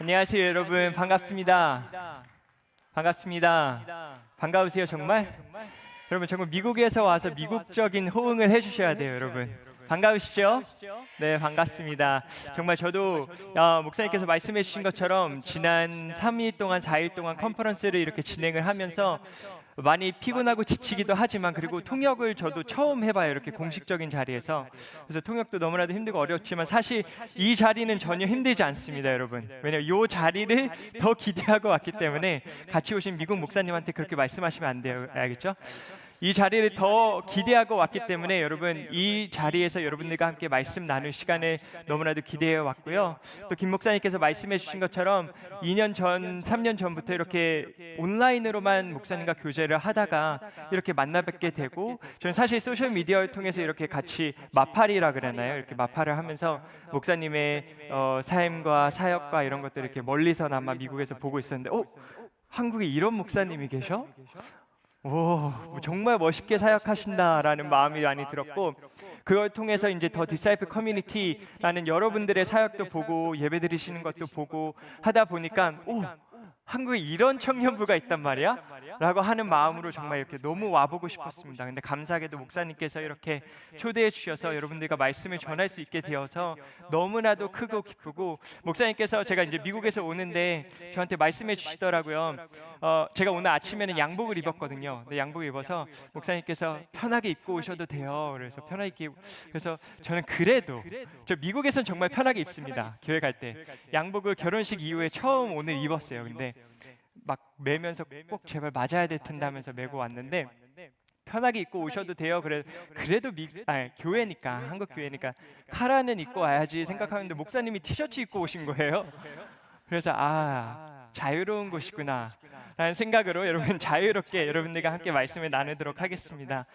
안녕하세요 여러분, 반갑습니다. 반가우세요 정말? 여러분 정말 미국에서 와서 미국적인 호응을 해주셔야 돼요 여러분. 반가우시죠? 네, 반갑습니다. 정말 저도 목사님께서 말씀해 주신 것처럼 지난 3일 동안 4일 동안 컨퍼런스를 이렇게 진행을 하면서 많이 피곤하고 지치기도 하지만, 그리고 통역을 저도 처음 해봐요, 이렇게 공식적인 자리에서. 그래서 통역도 너무나도 힘들고 어렵지만 사실 이 자리는 전혀 힘들지 않습니다 여러분. 왜냐면 이 자리를 더 기대하고 왔기 때문에 같이 오신 미국 목사님한테 그렇게 말씀하시면 안 돼요, 알겠죠? 이 자리를 더 기대하고 왔기 때문에 여러분, 이 자리에서 여러분들과 함께 말씀 나눌 시간을 너무나도 기대해 왔고요. 또 김 목사님께서 말씀해 주신 것처럼 2년 전, 3년 전부터 이렇게 온라인으로만 목사님과 교제를 하다가 이렇게 만나 뵙게 되고, 저는 사실 소셜 미디어를 통해서 이렇게 같이 마팔이라 그러나요? 이렇게 마팔을 하면서 목사님의 삶과 사역과 이런 것들을 이렇게 멀리서나마 미국에서 보고 있었는데, 한국에 이런 목사님이 계셔? 오, 정말 멋있게 사역하신다라는 마음이 많이 들었고, 그걸 통해서 이제 더 디사이플 커뮤니티라는 여러분들의 사역도 보고 예배 드리시는 것도 보고 하다 보니까, 한국에 이런 청년부가 있단 말이야? 라고 하는 마음으로 정말 이렇게 너무 와보고 싶었습니다. 근데 감사하게도 목사님께서 이렇게 초대해 주셔서 여러분들과 말씀을 전할 수 있게 되어서 너무나도 크고 기쁘고, 목사님께서 제가 이제 미국에서 오는데 저한테 말씀해 주시더라고요. 제가 오늘 아침에는 양복을 입었거든요. 근데 양복을 입어서 목사님께서 편하게 입고 오셔도 돼요. 그래서 편하게 그래서 저는 그래도 저 미국에선 정말 편하게 입습니다. 교회 갈 때 양복을 결혼식 이후에 처음 오늘 입었어요. 근데 막 매면서 꼭 제발 맞아야 될 텐데 하면서 메고 왔는데, 편하게 입고 오셔도 돼요. 그래도 교회니까, 한국 교회니까 카라는 입고 와야지 생각하는데 목사님이 티셔츠 입고 오신 거예요. 그래서 자유로운 곳이구나 라는 생각으로 여러분 자유롭게 여러분들과 함께 말씀을 나누도록 하겠습니다.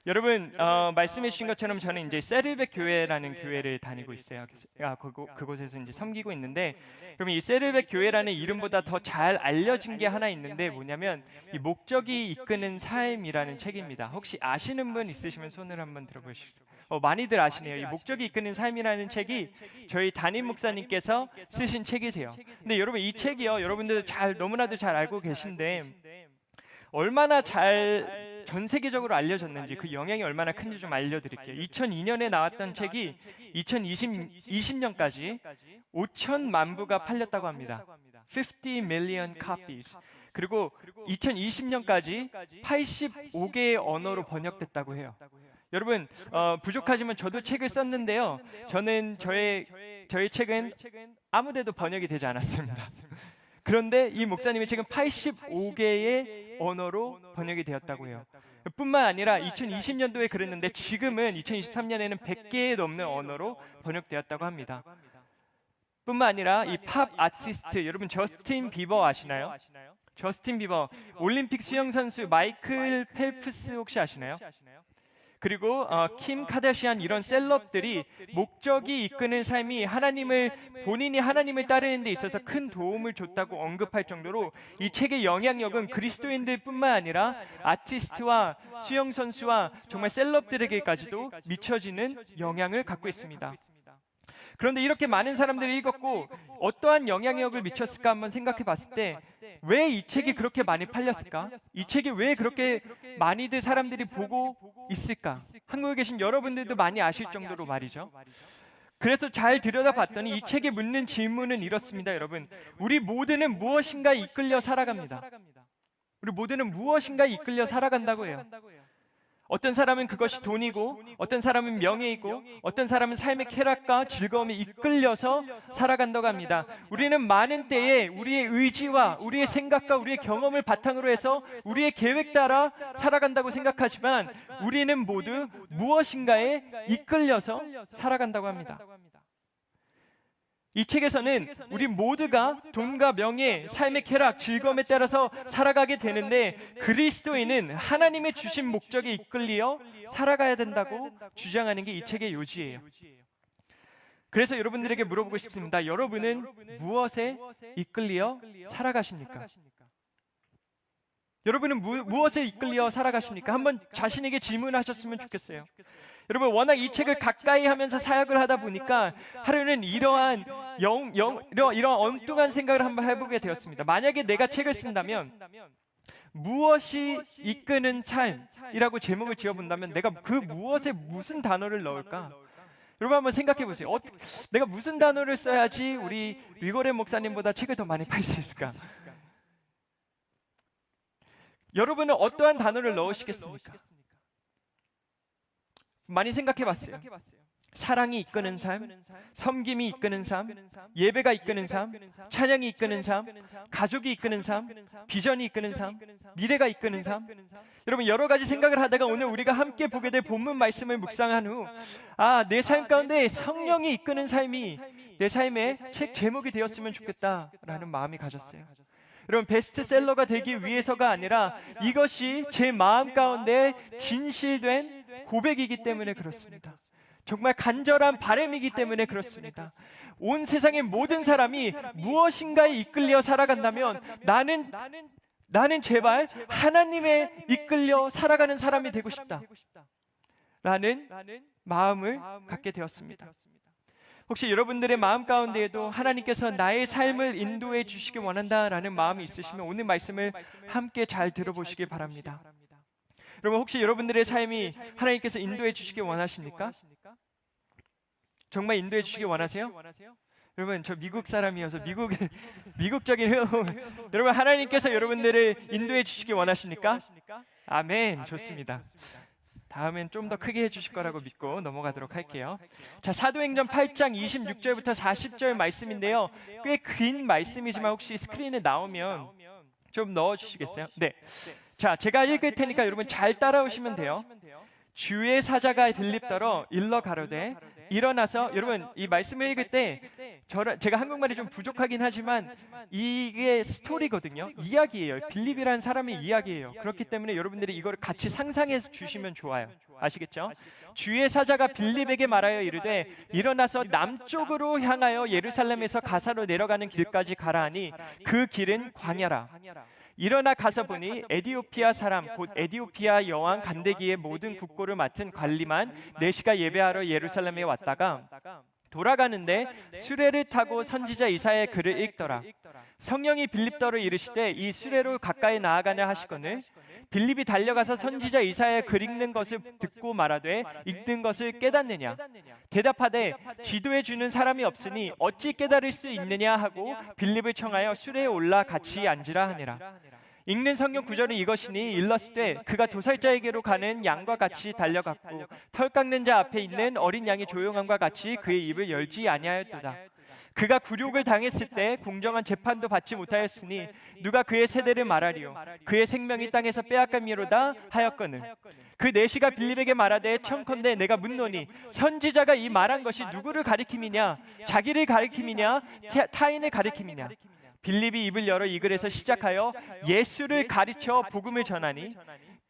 여러분, 말씀해 주신 것처럼 저는 이제 세르백 교회라는 교회를 다니고 있어요. 그곳에서 이제 섬기고 있는데, 여러분 이 세르백 교회라는 이름보다 더 잘 알려진 게 하나 있는데 뭐냐면 이 목적이 이끄는 삶이라는 책입니다. 혹시 아시는 분 있으시면 손을 한번 들어보시겠어요? 많이들 아시네요. 이 목적이 이끄는 삶이라는 책이 저희 담임 목사님께서 쓰신 책이세요. 근데 여러분 이 책이요, 여러분들 너무나도 잘 알고 계신데 얼마나 잘 전 세계적으로 알려졌는지, 그 영향이 얼마나 큰지 좀 알려드릴게요. 2002년에 나왔던 책이 2020년까지 5천만 부가 팔렸다고 합니다. 50 million copies. 그리고 2020년까지 85개의 언어로 번역됐다고 해요. 여러분, 부족하지만 저도 책을 썼는데요, 저는 저의 책은 아무데도 번역이 되지 않았습니다. 그런데 이 목사님의 책은 85개의 언어로 번역이 되었다고 해요. 뿐만 아니라 2020년도에 그랬는데 지금은 2023년에는 100개에 넘는 언어로 번역되었다고 합니다. 뿐만 아니라 이 팝 아티스트, 여러분 저스틴 비버 아시나요? 저스틴 비버, 올림픽 수영선수 마이클 펠프스 혹시 아시나요? 그리고 킴 카다시안, 이런 셀럽들이 목적이 이끄는 삶이 본인이 하나님을 따르는 데 있어서 큰 도움을 줬다고 언급할 정도로 이 책의 영향력은 그리스도인들 뿐만 아니라 아티스트와 수영선수와 정말 셀럽들에게까지도 미쳐지는 영향을 갖고 있습니다. 그런데 이렇게 많은 사람들이 읽었고 어떠한 영향력을 미쳤을까 한번 생각해 봤을 때, 왜 이 책이 그렇게 많이 팔렸을까? 이 책이 왜 그렇게 많이들 사람들이 보고 있을까? 한국에 계신 여러분들도 많이 아실 정도로 말이죠. 그래서 잘 들여다봤더니 이 책에 묻는 질문은 이렇습니다. 여러분, 우리 모두는 무엇인가 이끌려 살아갑니다. 우리 모두는 무엇인가 이끌려 살아간다고 해요. 어떤 사람은 그것이 돈이고, 어떤 사람은 명예이고, 어떤 사람은 삶의 쾌락과 즐거움에 이끌려서 살아간다고 합니다. 우리는 많은 때에 우리의 의지와 우리의 생각과 우리의 경험을 바탕으로 해서 우리의 계획 따라 살아간다고 생각하지만, 우리는 모두 무엇인가에 이끌려서 살아간다고 합니다. 이 책에서는 우리 모두가 돈과 명예, 삶의 쾌락, 즐거움에 따라서 살아가게 되는데, 그리스도인은 하나님의 주신 목적에 이끌려 살아가야 된다고 주장하는 게 이 책의 요지예요. 그래서 여러분들에게 물어보고 싶습니다. 여러분은 무엇에 이끌려 살아가십니까? 여러분은 무엇에 이끌려 살아가십니까? 한번 자신에게 질문하셨으면 좋겠어요. 여러분 워낙 이 책을 가까이 하면서 사역을 하다 보니까 하루는 이러한 이런 엉뚱한 생각을 한번 해보게 되었습니다. 만약에 내가 책을 쓴다면 무엇이 이끄는 삶이라고 제목을 지어본다면 내가 그 무엇에 무슨 단어를 넣을까? 여러분 한번 생각해 보세요. 내가 무슨 단어를 써야지 우리 위고레 목사님보다 책을 더 많이 팔 수 있을까? 여러분은 어떠한 단어를 넣으시겠습니까? 많이 생각해 봤어요. 사랑이 이끄는 삶, 섬김이 이끄는 삶, 예배가 이끄는 삶, 찬양이 이끄는 삶, 가족이 이끄는 삶, 비전이 이끄는 삶, 미래가 이끄는 삶. 여러분 여러 가지 생각을 하다가 오늘 우리가 함께 보게 될 본문 말씀을 묵상한 후 내 삶 가운데 성령이 이끄는 삶이 내 삶의 책 제목이 되었으면 좋겠다라는 마음이 가졌어요. 여러분 베스트셀러가 되기 위해서가 아니라 이것이 제 마음 가운데 진실된 고백이기 때문에 그렇습니다. 정말 간절한 바람이기 때문에 그렇습니다. 온 세상의 모든 사람이 무엇인가에 이끌려 살아간다면 나는 제발 하나님에 이끌려 살아가는 사람이 되고 싶다 라는 마음을 갖게 되었습니다. 혹시 여러분들의 마음 가운데에도 하나님께서 나의 삶을 인도해 주시기 원한다라는 마음이 있으시면 오늘 말씀을 함께 잘 들어보시기 바랍니다. 여러분 혹시 여러분들의 삶이 하나님께서 인도해 주시기 원하십니까? 정말 인도해 주시기 원하세요? 여러분 저 미국 사람이어서 미국적인 여러분 하나님께서 여러분들을 인도해 주시기 원하십니까? 아멘. 좋습니다. 다음엔 좀 더 크게 해주실 거라고 믿고 넘어가도록 할게요. 자, 사도행전 8장 26절부터 40절 말씀인데요. 꽤 긴 말씀이지만 혹시 스크린에 나오면 좀 넣어주시겠어요? 네. 자, 제가 읽을 테니까 여러분 잘 따라오시면 돼요. 주의 사자가 빌립더러 일러 가로되 일어나서, 여러분 이 말씀을 읽을 때 제가 한국말이 좀 부족하긴 하지만 이게 스토리거든요. 이야기예요. 빌립이라는 사람의 이야기예요. 그렇기 때문에 여러분들이 이걸 같이 상상해 주시면 좋아요. 아시겠죠? 주의 사자가 빌립에게 말하여 이르되 일어나서 남쪽으로 향하여 예루살렘에서 가사로 내려가는 길까지 가라 하니 그 길은 광야라. 일어나 가서 보니 에디오피아 사람 곧 에디오피아 여왕 간데기의 모든 국고를 맡은 관리만 4시가 예배하러 예루살렘에 왔다가 돌아가는데 수레를 타고 선지자 이사야의 글을 읽더라. 성령이 빌립더러 이르시되 이 수레로 가까이 나아가냐 하시거늘 빌립이 달려가서 선지자 이사야의 글 읽는 것을 듣고 말하되 읽는 것을 깨닫느냐 대답하되 지도해 주는 사람이 없으니 어찌 깨달을 수 있느냐 하고 빌립을 청하여 수레에 올라 같이 앉으라 하니라. 읽는 성경 구절은 이것이니 일러스되 그가 도살자에게로 가는 양과 같이 달려갔고 털 깎는 자 앞에 있는 어린 양이 조용함과 같이 그의 입을 열지 아니하였도다. 그가 굴욕을 당했을 때 공정한 재판도 받지 못하였으니 누가 그의 세대를 말하리요. 그의 생명이 땅에서 빼앗감이로다 하였거늘 그 4시가 빌립에게 말하되 청컨대 내가 묻노니 선지자가 이 말한 것이 누구를 가리킴이냐 자기를 가리킴이냐 타인을 가리킴이냐. 빌립이 입을 열어 이 글에서 시작하여 예수를 가르쳐 복음을 전하니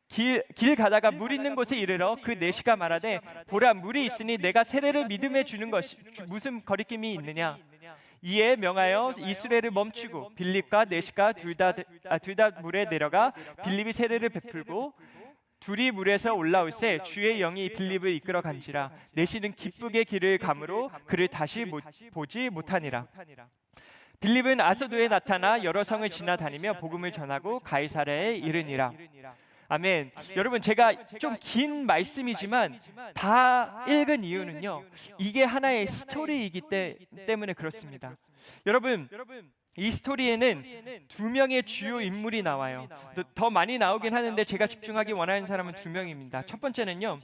길 가다가 물 있는 곳에 이르러 그 4시가 말하되 보라 물이 있으니 내가 세례를 믿음에 주는 것이 무슨 거리낌이 있느냐. 이에 명하여 이 수레를 멈추고 빌립과 4시가 둘 다 물에 내려가 빌립이 세례를 베풀고 둘이 물에서 올라올새 주의 영이 빌립을 이끌어 간지라. 4시는 기쁘게 길을 가므로 그를 다시 보지 못하니라. 빌립은 아소도에 나타나 여러 성을 지나다니며 복음을 전하고 가이사랴에 이르니라. 아멘. 여러분 제가 좀 긴 말씀이지만 다 읽은 이유는요 이게 하나의 스토리이기 때문에 그렇습니다. 여러분 이 스토리에는 2명의 주요 인물이 나와요. 더 많이 나오긴 하는데 제가 집중하기 원하는 사람은 2명입니다. 첫 번째는요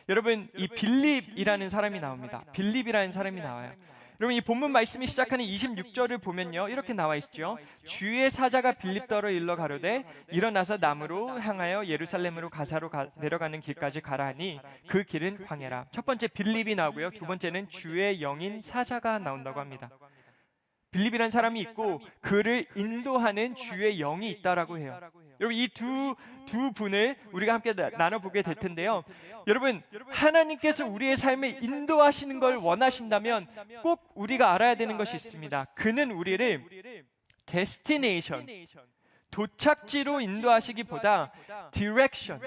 여러분 이 빌립이라는 사람이 나옵니다. 빌립이라는 사람이 나와요. 여러분 이 본문 말씀이 시작하는 26절을 보면요 이렇게 나와 있죠. 주의 사자가 빌립더러 일러 가로되 일어나서 남으로 향하여 예루살렘으로 가사로 내려가는 길까지 가라 하니 그 길은 광야라. 첫 번째 빌립이 나오고요. 두 번째는 주의 영인 사자가 나온다고 합니다. 빌립이라는 사람이 있고 그를 인도하는 주의 영이 있다라고 해요. 여러분 이 두 분을 우리가 함께 나눠보게 될 텐데요. 여러분 하나님께서 우리의 삶을 인도하시는 걸 원하신다면 꼭 우리가 알아야 되는 것이 있습니다. 그는 우리를 데스티네이션 도착지로 인도하시기보다 디렉션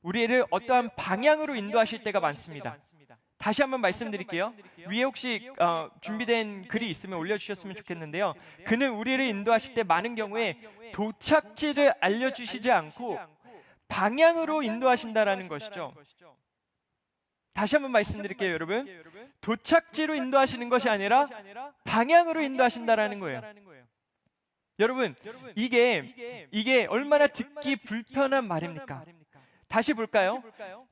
우리를 어떠한 방향으로 인도하실 때가 많습니다. 다시 한번 말씀드릴게요. 위에 혹시 준비된 글이 있으면 올려주셨으면 좋겠는데요. 그는 우리를 인도하실 때 많은 경우에 도착지를 알려주시지 않고 방향으로 인도하신다라는 것이죠. 다시 한번 말씀드릴게요, 여러분. 도착지로 인도하시는 것이 아니라 방향으로 인도하신다라는 거예요. 여러분, 이게 얼마나 듣기 불편한 말입니까? 다시 볼까요?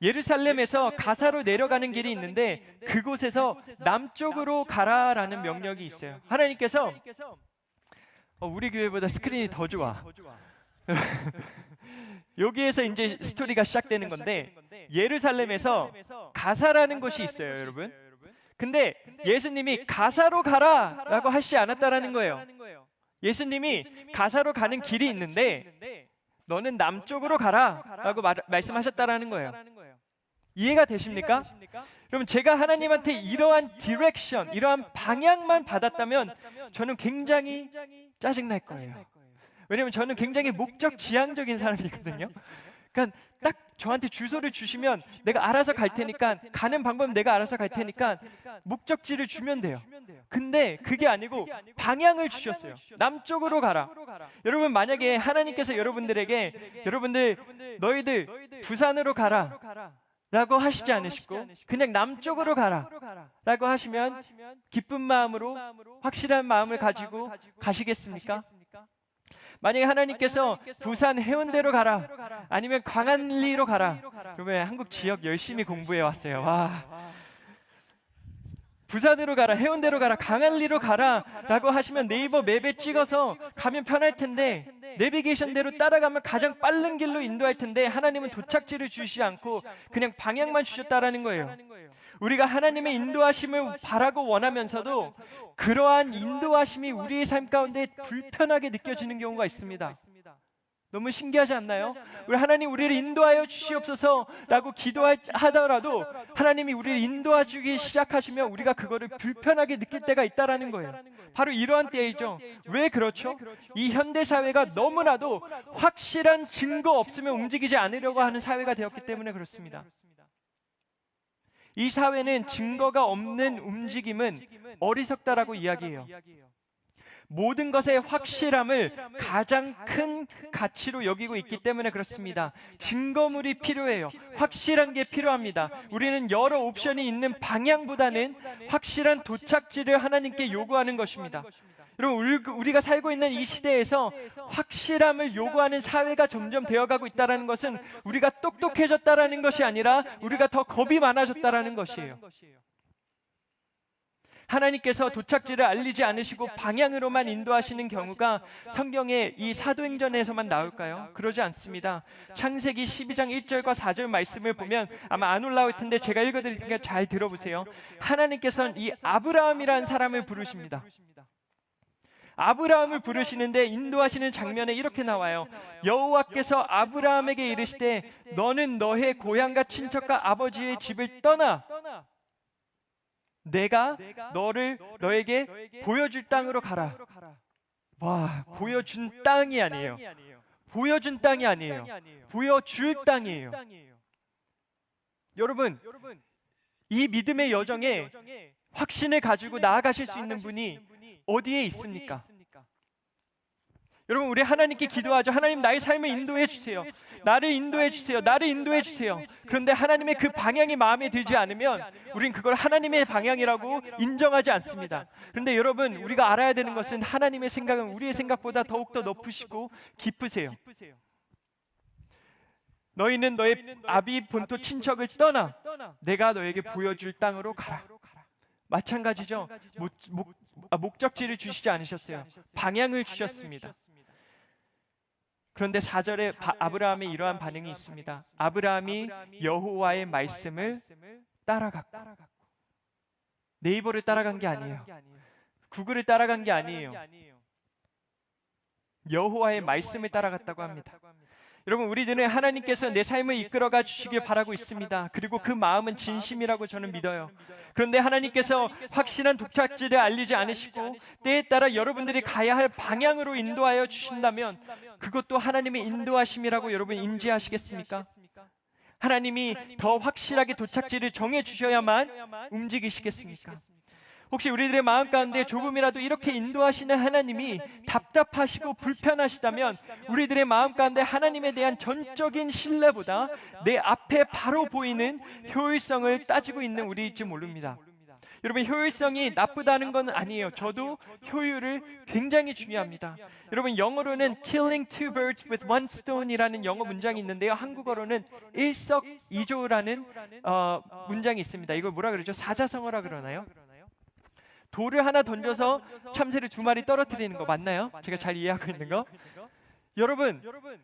예루살렘에서 가사로 내려가는 길이 있는데 그곳에서 남쪽으로 가라라는 명령이 있어요. 하나님께서 우리 교회보다 스크린이 더 좋아. 여기에서 이제 스토리가 시작되는 건데 예루살렘에서 가사라는 곳이 있어요, 여러분. 근데 예수님이 가사로 가라라고 하시지 않았다라는 거예요. 예수님이 가사로 가는 길이 있는데 너는 남쪽으로 가라라고 말씀하셨다라는 거예요. 이해가 되십니까? 그럼 제가 하나님한테 이러한 디렉션, 이러한 방향만 받았다면 저는 굉장히 짜증날 거예요. 왜냐면 저는 굉장히 목적 지향적인 사람이거든요. 그러니까 딱 저한테 주소를 주시면 내가 알아서 갈 테니까, 가는 방법은 내가 알아서 갈 테니까 목적지를 주면 돼요. 근데 그게 아니고 방향을 주셨어요. 남쪽으로 가라. 여러분, 만약에 하나님께서 여러분들에게 너희들 부산으로 가라 라고 하시지 않으시고 그냥 남쪽으로 가라 라고 하시면 기쁜 마음으로, 확실한 마음을 가지고 가시겠습니까? 만약에 하나님께서 부산 해운대로 가라, 아니면 광안리로 가라, 그러면 한국 지역 열심히 공부해 왔어요. 와, 부산으로 가라, 해운대로 가라, 광안리로 가라 라고 하시면 네이버 맵에 찍어서 가면 편할 텐데, 내비게이션대로 따라가면 가장 빠른 길로 인도할 텐데 하나님은 도착지를 주시지 않고 그냥 방향만 주셨다라는 거예요. 우리가 하나님의 인도하심을 바라고 원하면서도 그러한 인도하심이 우리의 삶 가운데 불편하게 느껴지는 경우가 있습니다. 너무 신기하지 않나요? 우리 하나님, 우리를 인도하여 주시옵소서 라고 기도하더라도 하나님이 우리를 인도하시기 시작하시면 우리가 그거를 불편하게 느낄 때가 있다라는 거예요. 바로 이러한 때이죠. 왜 그렇죠? 이 현대사회가 너무나도 확실한 증거 없으면 움직이지 않으려고 하는 사회가 되었기 때문에 그렇습니다. 이 사회는 증거가 없는 움직임은 어리석다라고 이야기해요. 모든 것의 확실함을 가장 큰 가치로 여기고 있기 때문에 그렇습니다. 증거물이 필요해요. 확실한 게 필요합니다. 우리는 여러 옵션이 있는 방향보다는 확실한 도착지를 하나님께 요구하는 것입니다. 여러분, 우리가 살고 있는 이 시대에서 확실함을 요구하는 사회가 점점 되어가고 있다는 것은 우리가 똑똑해졌다는 것이 아니라 우리가 더 겁이 많아졌다는 것이에요. 하나님께서 도착지를 알리지 않으시고 방향으로만 인도하시는 경우가 성경의 이 사도행전에서만 나올까요? 그러지 않습니다. 창세기 12장 1절과 4절 말씀을 보면 아마 안 올라올 텐데 제가 읽어드릴 테니까 잘 들어보세요. 하나님께서는 이 아브라함이라는 사람을 부르십니다. 아브라함을 부르시는데 인도하시는 장면에 이렇게 나와요. 여호와께서 아브라함에게 이르시되 너는 너의 고향과 친척과 아버지의 집을 떠나 내가 너에게 보여줄 땅으로 가라. 와, 보여준 땅이 아니에요. 보여준 땅이 아니에요. 보여줄 땅이에요. 여러분, 이 믿음의 여정에 확신을 가지고 나아가실 수 있는 분이 어디에 있습니까? 여러분, 우리 하나님께 기도하죠. 하나님, 나의 삶을 인도해 주세요. 나를 인도해 주세요. 나를 인도해 주세요. 그런데 하나님의 그 방향이 마음에 들지 않으면 우린 그걸 하나님의 방향이라고 인정하지 않습니다. 그런데 여러분, 우리가 알아야 되는 것은 하나님의 생각은 우리의 생각보다 더욱더 높으시고 깊으세요. 너희는 너의 아비 본토 친척을 떠나 내가 너에게 보여줄 땅으로 가라. 마찬가지죠. 목적지를 주시지 않으셨어요. 방향을 주셨습니다. 그런데 4절에 아브라함의 이러한 반응이 있습니다. 아브라함이 여호와의 말씀을 따라갔고, 네이버를 따라간 게 아니에요. 구글을 따라간 게 아니에요. 여호와의 말씀을 따라갔다고 합니다. 여러분, 우리들은 하나님께서 내 삶을 이끌어가 주시길 바라고 있습니다. 그리고 그 마음은 진심이라고 저는 믿어요. 그런데 하나님께서 확실한 도착지를 알리지 않으시고 때에 따라 여러분들이 가야 할 방향으로 인도하여 주신다면 그것도 하나님의 인도하심이라고 여러분 인지하시겠습니까? 하나님이 더 확실하게 도착지를 정해 주셔야만 움직이시겠습니까? 혹시 우리들의 마음 가운데 조금이라도 이렇게 인도하시는 하나님이 답답하시고 불편하시다면 우리들의 마음 가운데 하나님에 대한 전적인 신뢰보다 내 앞에 바로 보이는 효율성을 따지고 있는 우리일지 모릅니다. 여러분, 효율성이 나쁘다는 건 아니에요. 저도 효율을 굉장히 중요합니다. 여러분, 영어로는 killing two birds with one stone이라는 영어 문장이 있는데요, 한국어로는 일석이조라는 문장이 있습니다. 이걸 뭐라 그러죠? 사자성어라 그러나요? 돌을 하나 던져서 참새를 2마리 떨어뜨리는 거 맞나요? 제가 잘 이해하고 있는 거? 여러분,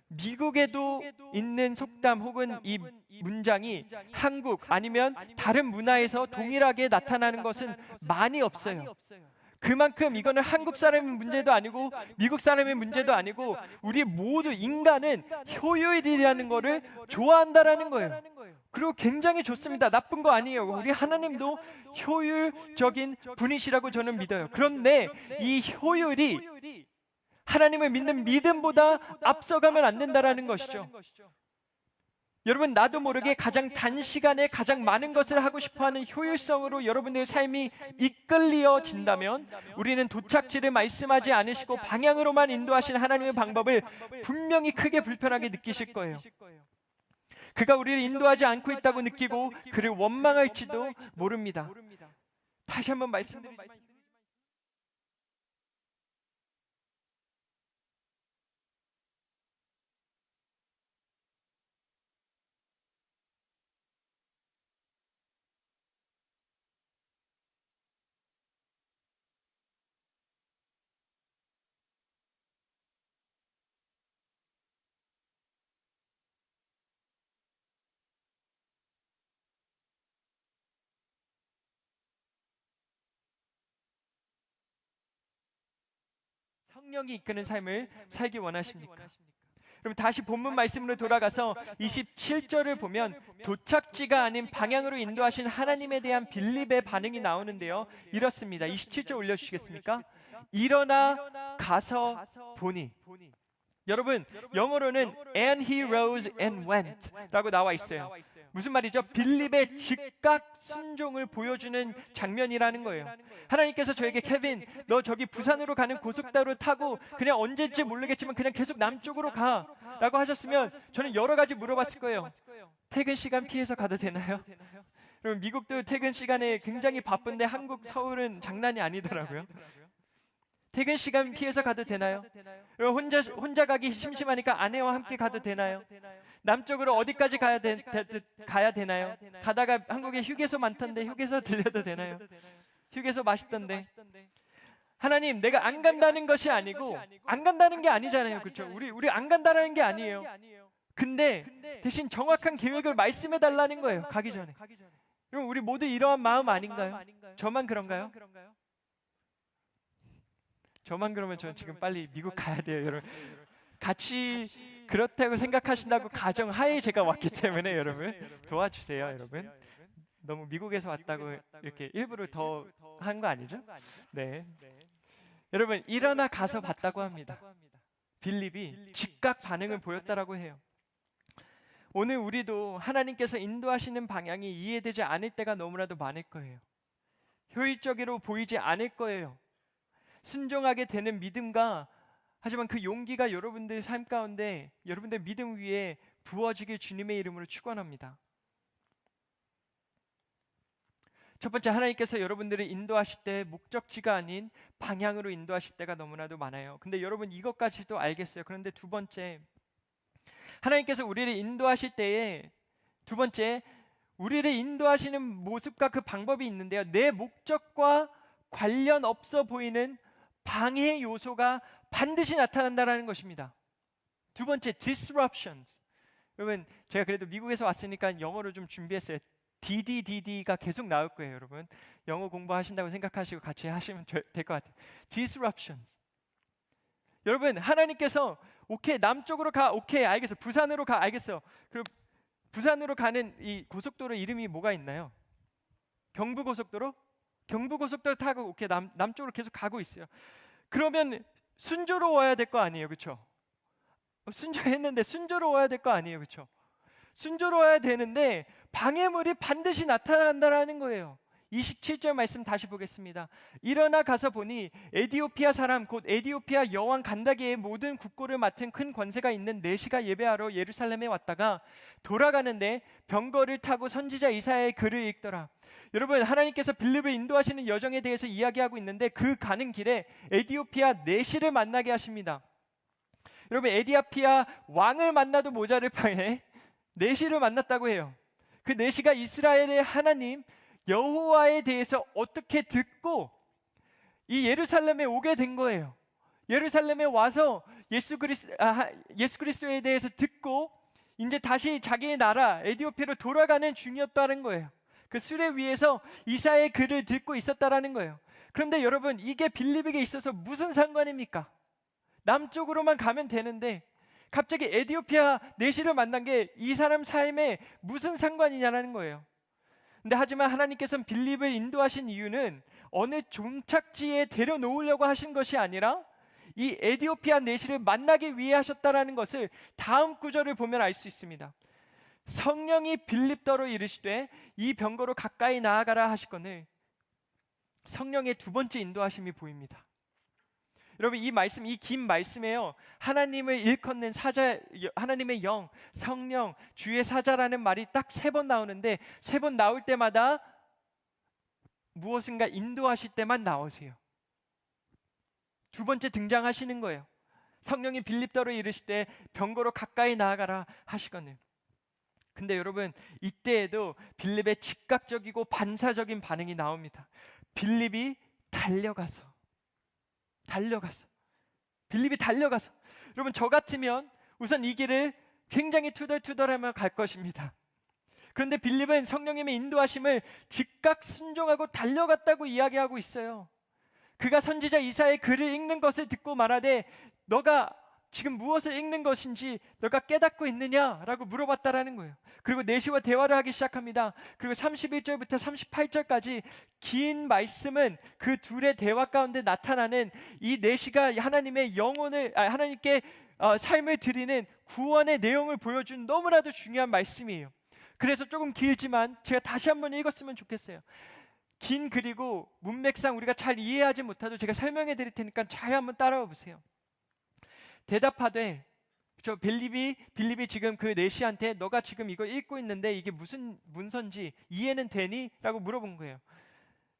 미국에도 있는 속담 혹은 이 문장이 한국 아니면 다른 문화에서 동일하게 나타나는 것은 많이 없어요. 그만큼 이거는 한국 사람의 문제도 아니고 미국 사람의 문제도 아니고 우리 모두 인간은 효율이라는 거를 좋아한다라는 거예요. 그리고 굉장히 좋습니다. 나쁜 거 아니에요. 우리 하나님도 효율적인 분이시라고 저는 믿어요. 그런데 이 효율이 하나님을 믿는 믿음보다 앞서가면 안 된다라는 것이죠. 여러분, 나도 모르게 가장 단시간에 가장 많은 것을 하고 싶어하는 효율성으로 여러분들의 삶이 이끌려진다면 우리는 도착지를 말씀하지 않으시고 방향으로만 인도하시는 하나님의 방법을 분명히 크게 불편하게 느끼실 거예요. 그가 우리를 인도하지 않고 있다고 느끼고 그를 원망할지도 모릅니다. 다시 한번 말씀드리지만 성령이 이끄는 삶을 살기 원하십니까? 그럼 다시 본문 말씀으로 돌아가서 27절을 보면 도착지가 아닌 방향으로 인도하신 하나님에 대한 빌립의 반응이 나오는데요, 이렇습니다. 27절 올려주시겠습니까? 일어나 가서 보니. 여러분, 영어로는 and he rose and went 라고 나와 있어요. 무슨 말이죠? 빌립의 즉각 순종을 보여주는 장면이라는 거예요. 하나님께서 저에게 케빈, 너 저기 부산으로 가는 고속도로 타고 그냥 언제인지 모르겠지만 그냥 계속 남쪽으로 가 라고 하셨으면 저는 여러 가지 물어봤을 거예요. 퇴근 시간 피해서 가도 되나요? 그럼 미국도 퇴근 시간에 굉장히 바쁜데 한국 서울은 장난이 아니더라고요. 퇴근 시간 피해서 가도 되나요? 여러분, 혼자 가기 심심하니까 아내와 함께 가도 되나요? 남쪽으로 어디까지 가야 되나요? 가다가 한국에 휴게소 많던데 휴게소 들려도 되나요? 휴게소 맛있던데. 하나님, 내가 안 간다는 것이 아니고 안 간다는 게 아니잖아요, 그렇죠? 우리 안 간다는 게 아니에요. 근데 대신 정확한 계획을 말씀해 달라는 거예요, 가기 전에. 여러분, 우리 모두 이러한 마음 아닌가요? 저만 그런가요? 저만 그러면 저는 지금 빨리 미국 가야 돼요, 여러분. 같이 그렇다고 생각하신다고 가정하에 제가 왔기 때문에 여러분 도와주세요, 여러분. 너무 미국에서 왔다고 이렇게 일부러 더 한 거 아니죠? 네. 여러분, 일어나 가서 봤다고 합니다. 빌립이 즉각 반응을 보였다라고 해요. 오늘 우리도 하나님께서 인도하시는 방향이 이해되지 않을 때가 너무나도 많을 거예요. 효율적으로 보이지 않을 거예요. 순종하게 되는 믿음과 하지만 그 용기가 여러분들 삶 가운데 여러분들 믿음 위에 부어지길 주님의 이름으로 축원합니다. 첫 번째, 하나님께서 여러분들을 인도하실 때 목적지가 아닌 방향으로 인도하실 때가 너무나도 많아요. 근데 여러분 이것까지도 알겠어요. 그런데 두 번째, 하나님께서 우리를 인도하실 때에 두 번째, 우리를 인도하시는 모습과 그 방법이 있는데요, 내 목적과 관련 없어 보이는 방해 요소가 반드시 나타난다는 것입니다. 두 번째, disruptions. 여러분, 제가 그래도 미국에서 왔으니까 영어로 좀 준비했어요. DDDD가 계속 나올 거예요, 여러분. 영어 공부하신다고 생각하시고 같이 하시면 될 것 같아요. disruptions. 여러분, 하나님께서 오케이, 남쪽으로 가, 오케이, 알겠어. 부산으로 가, 알겠어. 그리고 부산으로 가는 이 고속도로 이름이 뭐가 있나요? 경부고속도로? 경부고속도로 타고 오케이, 남쪽으로 계속 가고 있어요. 그러면 순조로워야 될 거 아니에요, 그렇죠? 순조했는데 순조로워야 될 거 아니에요, 그렇죠? 순조로워야 되는데 방해물이 반드시 나타난다라는 거예요. 27절 말씀 다시 보겠습니다. 일어나 가서 보니 에디오피아 사람 곧 에디오피아 여왕 간다게의 모든 국고를 맡은 큰 권세가 있는 내시가 예배하러 예루살렘에 왔다가 돌아가는데 병거를 타고 선지자 이사야의 글을 읽더라. 여러분, 하나님께서 빌립을 인도하시는 여정에 대해서 이야기하고 있는데 그 가는 길에 에디오피아 내시를 만나게 하십니다. 여러분, 에디오피아 왕을 만나도 모자랄 판에 내시를 만났다고 해요. 그 내시가 이스라엘의 하나님 여호와에 대해서 어떻게 듣고 이 예루살렘에 오게 된 거예요. 예루살렘에 와서 예수 그리스도에 대해서 듣고 이제 다시 자기의 나라 에디오피아로 돌아가는 중이었다는 거예요. 그 수레 위에서 이사야의 글을 듣고 있었다라는 거예요. 그런데 여러분, 이게 빌립에게 있어서 무슨 상관입니까? 남쪽으로만 가면 되는데 갑자기 에디오피아 내시를 만난 게 이 사람 삶에 무슨 상관이냐는 거예요. 근데 하지만 하나님께서는 빌립을 인도하신 이유는 어느 종착지에 데려놓으려고 하신 것이 아니라 이 에디오피아 내시를 만나기 위해 하셨다라는 것을 다음 구절을 보면 알 수 있습니다. 성령이 빌립더러 이르시되 이 병거로 가까이 나아가라 하시거늘 성령의 두 번째 인도하심이 보입니다. 여러분, 이 말씀, 이 긴 말씀에요, 하나님을 일컫는 사자, 하나님의 영, 성령, 주의 사자라는 말이 딱 3번 나오는데 3번 나올 때마다 무엇인가 인도하실 때만 나오세요. 두 번째 등장하시는 거예요. 성령이 빌립더러 이르시되 병거로 가까이 나아가라 하시거늘. 근데 여러분, 이때에도 빌립의 즉각적이고 반사적인 반응이 나옵니다. 빌립이 달려가서 빌립이 달려가서 여러분, 저 같으면 우선 이 길을 굉장히 투덜투덜하며 갈 것입니다. 그런데 빌립은 성령님의 인도하심을 즉각 순종하고 달려갔다고 이야기하고 있어요. 그가 선지자 이사야의 글을 읽는 것을 듣고 말하되 너가 지금 무엇을 읽는 것인지 너가 깨닫고 있느냐라고 물어봤다라는 거예요. 그리고 내시와 대화를 하기 시작합니다. 그리고 31절부터 38절까지 긴 말씀은 그 둘의 대화 가운데 나타나는 이 내시가 하나님의 영혼을 하나님께 삶을 드리는 구원의 내용을 보여준 너무나도 중요한 말씀이에요. 그래서 조금 길지만 제가 다시 한번 읽었으면 좋겠어요. 긴 글이고 문맥상 우리가 잘 이해하지 못하도 제가 설명해 드릴 테니까 잘 한번 따라와 보세요. 대답하되, 빌립이 지금 그 내시한테 너가 지금 이거 읽고 있는데 이게 무슨 문서인지 이해는 되니? 라고 물어본 거예요.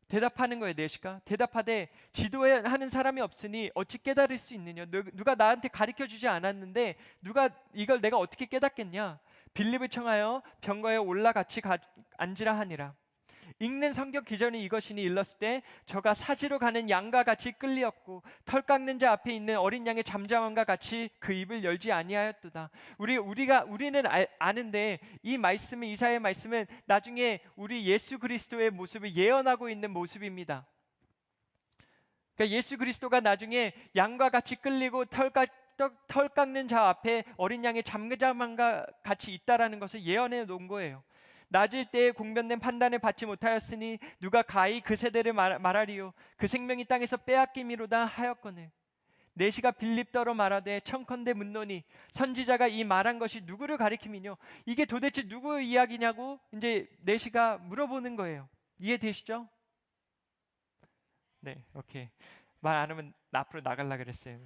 대답하는 거예요. 내시가 대답하되 지도하는 사람이 없으니 어찌 깨달을 수 있느냐? 누가 나한테 가르쳐 주지 않았는데 누가 이걸 내가 어떻게 깨닫겠냐? 빌립을 청하여 병거에 올라 같이 앉으라 하니라. 읽는 성경 기전이 이것이니 일렀을 때 저가 사지로 가는 양과 같이 끌리었고 털 깎는 자 앞에 있는 어린 양의 잠잠함과 같이 그 입을 열지 아니하였도다. 우리는 아는데 이 말씀은, 이사야의 말씀은 나중에 우리 예수 그리스도의 모습을 예언하고 있는 모습입니다. 그러니까 예수 그리스도가 나중에 양과 같이 끌리고 털 깎는 자 앞에 어린 양의 잠잠함과 같이 있다라는 것을 예언해 놓은 거예요. 낮을 때에 공변된 판단을 받지 못하였으니 누가 가히 그 세대를 말하리요? 그 생명이 땅에서 빼앗김이로다 하였거늘. 내시가 빌립더러 말하되 청컨대 묻노니 선지자가 이 말한 것이 누구를 가리킴이뇨? 이게 도대체 누구의 이야기냐고 이제 내시가 물어보는 거예요. 이해되시죠? 네, 오케이. 말 안 하면 나 앞으로 나가려고 그랬어요.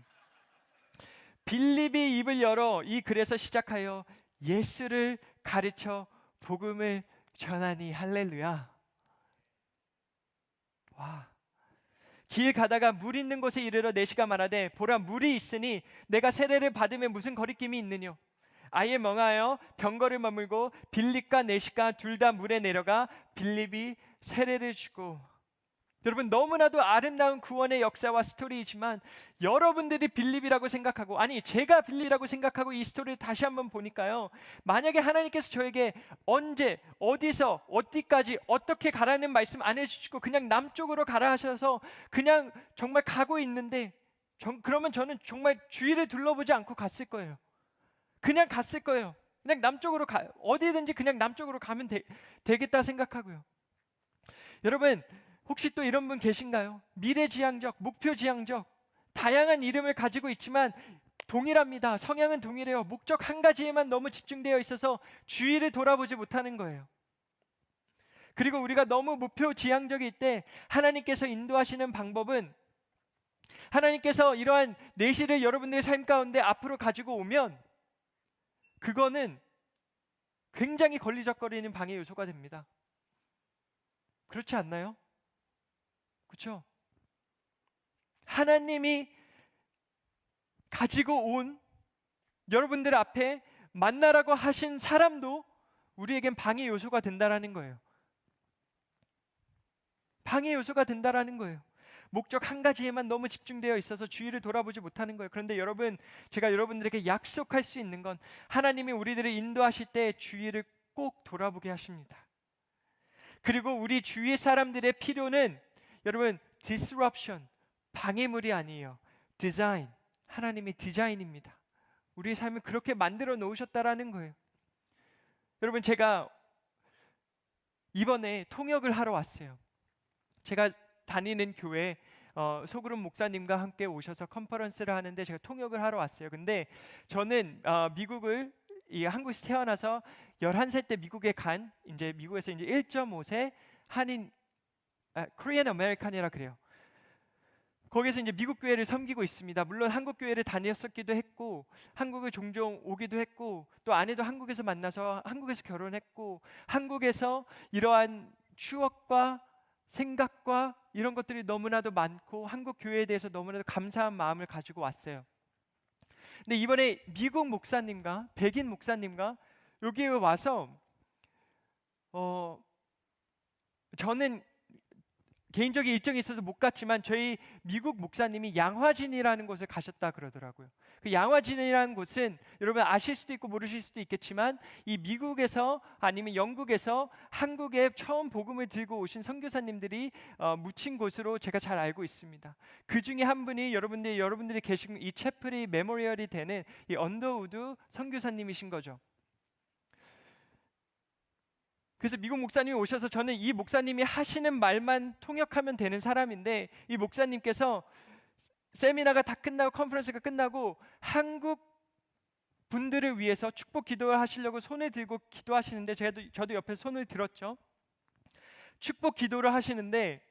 빌립이 입을 열어 이 글에서 시작하여 예수를 가르쳐 복음을 전하니. 할렐루야. 와. 길 가다가 물 있는 곳에 이르러 내시가 말하되 보라, 물이 있으니 내가 세례를 받으면 무슨 거리낌이 있느뇨? 아예 멍하여 병거를 머물고 빌립과 내시가 둘 다 물에 내려가 빌립이 세례를 주고. 여러분, 너무나도 아름다운 구원의 역사와 스토리이지만 여러분들이 빌립이라고 생각하고, 아니 제가 빌립이라고 생각하고 이 스토리를 다시 한번 보니까요, 만약에 하나님께서 저에게 언제 어디서 어디까지 어떻게 가라는 말씀 안 해주시고 그냥 남쪽으로 가라 하셔서 그냥 정말 가고 있는데 그러면 저는 정말 주위를 둘러보지 않고 갔을 거예요. 그냥 갔을 거예요. 그냥 남쪽으로 어디든지 그냥 남쪽으로 가면 되겠다 생각하고요. 여러분, 혹시 또 이런 분 계신가요? 미래지향적, 목표지향적, 다양한 이름을 가지고 있지만 동일합니다. 성향은 동일해요. 목적 한 가지에만 너무 집중되어 있어서 주위를 돌아보지 못하는 거예요. 그리고 우리가 너무 목표 지향적일 때 하나님께서 인도하시는 방법은, 하나님께서 이러한 내실을 여러분들의 삶 가운데 앞으로 가지고 오면 그거는 굉장히 걸리적거리는 방해 요소가 됩니다. 그렇지 않나요? 그렇죠? 하나님이 가지고 온 여러분들 앞에 만나라고 하신 사람도 우리에겐 방해 요소가 된다라는 거예요. 방해 요소가 된다라는 거예요. 목적 한 가지에만 너무 집중되어 있어서 주위를 돌아보지 못하는 거예요. 그런데 여러분, 제가 여러분들에게 약속할 수 있는 건 하나님이 우리들을 인도하실 때 주위를 꼭 돌아보게 하십니다. 그리고 우리 주위 사람들의 필요는 여러분 disruption, 방해물이 아니에요. 디자인, 하나님의 디자인입니다. 우리의 삶을 그렇게 만들어 놓으셨다라는 거예요. 여러분, 제가 이번에 통역을 하러 왔어요. 제가 다니는 교회 소그룹 목사님과 함께 오셔서 컨퍼런스를 하는데 제가 통역을 하러 왔어요. 근데 저는 미국을 한국에서 태어나서 11살 때 미국에 간, 이제 미국에서 이제 1.5세 한인 코리안 아메리칸이라 그래요. 거기서 이제 미국 교회를 섬기고 있습니다. 물론 한국 교회를 다녔었기도 했고 한국을 종종 오기도 했고 또 아내도 한국에서 만나서 한국에서 결혼했고 한국에서 이러한 추억과 생각과 이런 것들이 너무나도 많고 한국 교회에 대해서 너무나도 감사한 마음을 가지고 왔어요. 근데 이번에 미국 목사님과 백인 목사님과 여기에 와서 저는 개인적인 일정이 있어서 못 갔지만 저희 미국 목사님이 양화진이라는 곳을 가셨다 그러더라고요. 그 양화진이라는 곳은 여러분 아실 수도 있고 모르실 수도 있겠지만 이 미국에서 아니면 영국에서 한국에 처음 복음을 들고 오신 선교사님들이 묻힌 곳으로 제가 잘 알고 있습니다. 그 중에 한 분이 여러분들이 계신 이 채플이 메모리얼이 되는 이 언더우드 선교사님이신 거죠. 그래서 미국 목사님이 오셔서 저는 이 목사님이 하시는 말만 통역하면 되는 사람인데 이 목사님께서 세미나가 다 끝나고 컨퍼런스가 끝나고 한국 분들을 위해서 축복 기도를 하시려고 손을 들고 기도하시는데 저도 옆에 손을 들었죠. 축복 기도를 하시는데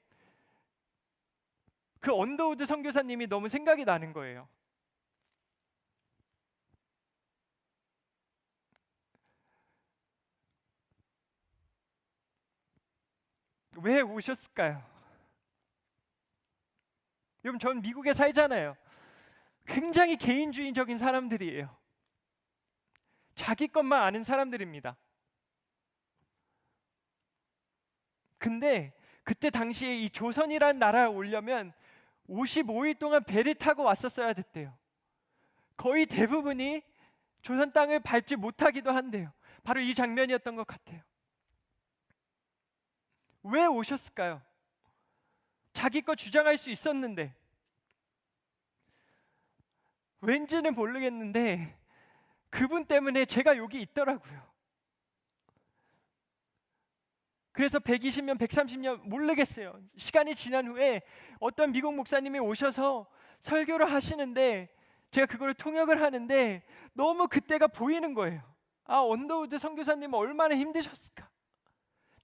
그 언더우드 선교사님이 너무 생각이 나는 거예요. 왜 오셨을까요? 여러분, 전 미국에 살잖아요. 굉장히 개인주의적인 사람들이에요. 자기 것만 아는 사람들입니다. 근데 그때 당시에 이 조선이라는 나라에 오려면 55일 동안 배를 타고 왔었어야 됐대요. 거의 대부분이 조선 땅을 밟지 못하기도 한대요. 바로 이 장면이었던 것 같아요. 왜 오셨을까요? 자기 거 주장할 수 있었는데. 왠지는 모르겠는데 그분 때문에 제가 여기 있더라고요. 그래서 120년, 130년 모르겠어요. 시간이 지난 후에 어떤 미국 목사님이 오셔서 설교를 하시는데 제가 그걸 통역을 하는데 너무 그때가 보이는 거예요. 언더우드 선교사님은 얼마나 힘드셨을까?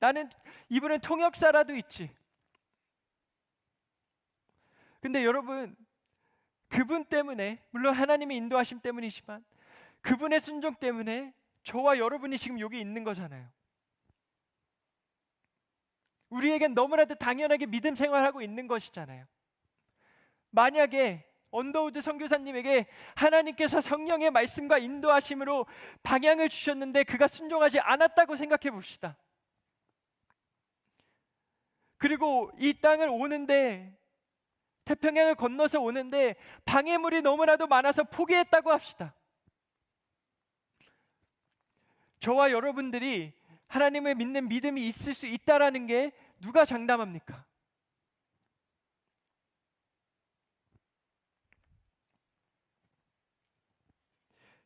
나는 이분은 통역사라도 있지. 근데 여러분, 그분 때문에, 물론 하나님의 인도하심 때문이지만 그분의 순종 때문에 저와 여러분이 지금 여기 있는 거잖아요. 우리에겐 너무나도 당연하게 믿음 생활하고 있는 것이잖아요. 만약에 언더우드 선교사님에게 하나님께서 성령의 말씀과 인도하심으로 방향을 주셨는데 그가 순종하지 않았다고 생각해 봅시다. 그리고 이 땅을 오는데, 태평양을 건너서 오는데 방해물이 너무나도 많아서 포기했다고 합시다. 저와 여러분들이 하나님을 믿는 믿음이 있을 수 있다라는 게 누가 장담합니까?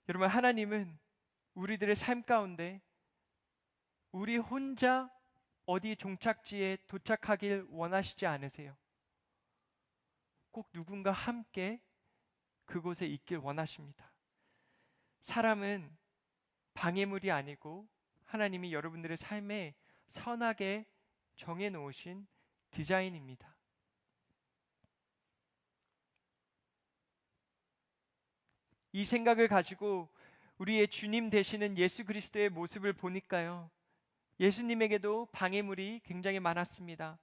여러분, 하나님은 우리들의 삶 가운데 우리 혼자 어디 종착지에 도착하길 원하시지 않으세요. 꼭 누군가 함께 그곳에 있길 원하십니다. 사람은 방해물이 아니고 하나님이 여러분들의 삶에 선하게 정해놓으신 디자인입니다. 이 생각을 가지고 우리의 주님 되시는 예수 그리스도의 모습을 보니까요, 예수님에게도 방해물이 굉장히 많았습니다.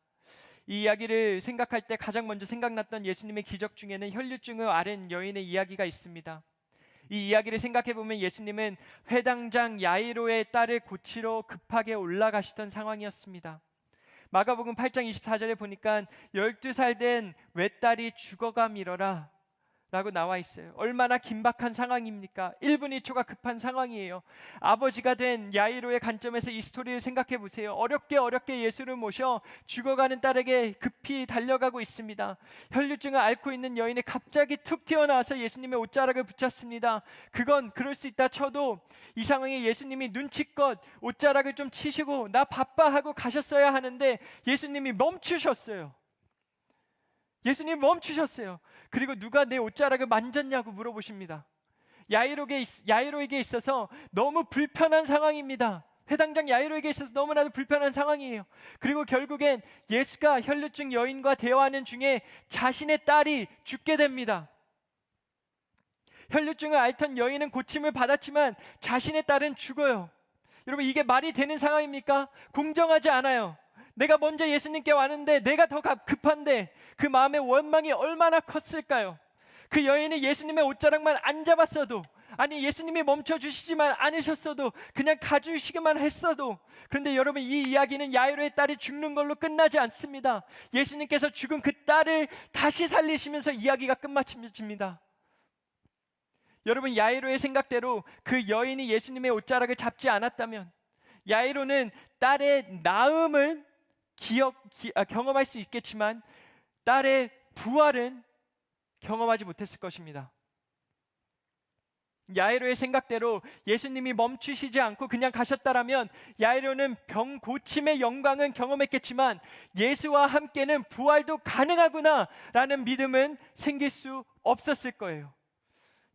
이 이야기를 생각할 때 가장 먼저 생각났던 예수님의 기적 중에는 혈류증을 앓은 여인의 이야기가 있습니다. 이 이야기를 생각해 보면 예수님은 회당장 야이로의 딸을 고치러 급하게 올라가시던 상황이었습니다. 마가복음 8장 24절에 보니까 12살 된 외딸이 죽어가미러라 라고 나와 있어요. 얼마나 긴박한 상황입니까? 1분 1초가 급한 상황이에요. 아버지가 된 야이로의 관점에서 이 스토리를 생각해 보세요. 어렵게 예수를 모셔 죽어가는 딸에게 급히 달려가고 있습니다. 혈류증을 앓고 있는 여인이 갑자기 툭 튀어나와서 예수님의 옷자락을 붙였습니다. 그건 그럴 수 있다 쳐도 이 상황에 예수님이 눈치껏 옷자락을 좀 치시고 나 바빠 하고 가셨어야 하는데 예수님이 멈추셨어요. 예수님 멈추셨어요. 그리고 누가 내 옷자락을 만졌냐고 물어보십니다. 야이로에게 있어서 너무 불편한 상황입니다. 회당장 야이로에게 있어서 너무나도 불편한 상황이에요. 그리고 결국엔 예수가 혈류증 여인과 대화하는 중에 자신의 딸이 죽게 됩니다. 혈류증을 앓던 여인은 고침을 받았지만 자신의 딸은 죽어요. 여러분, 이게 말이 되는 상황입니까? 공정하지 않아요. 내가 먼저 예수님께 왔는데 내가 더 급한데 그 마음의 원망이 얼마나 컸을까요? 그 여인이 예수님의 옷자락만 안 잡았어도, 아니 예수님이 멈춰주시지만 않으셨어도, 그냥 가주시기만 했어도. 그런데 여러분, 이 이야기는 야이로의 딸이 죽는 걸로 끝나지 않습니다. 예수님께서 죽은 그 딸을 다시 살리시면서 이야기가 끝마칩니다. 여러분, 야이로의 생각대로 그 여인이 예수님의 옷자락을 잡지 않았다면 야이로는 딸의 나음을 경험할 수 있겠지만 딸의 부활은 경험하지 못했을 것입니다. 야이로의 생각대로 예수님이 멈추시지 않고 그냥 가셨다라면 야이로는 병 고침의 영광은 경험했겠지만 예수와 함께는 부활도 가능하구나 라는 믿음은 생길 수 없었을 거예요.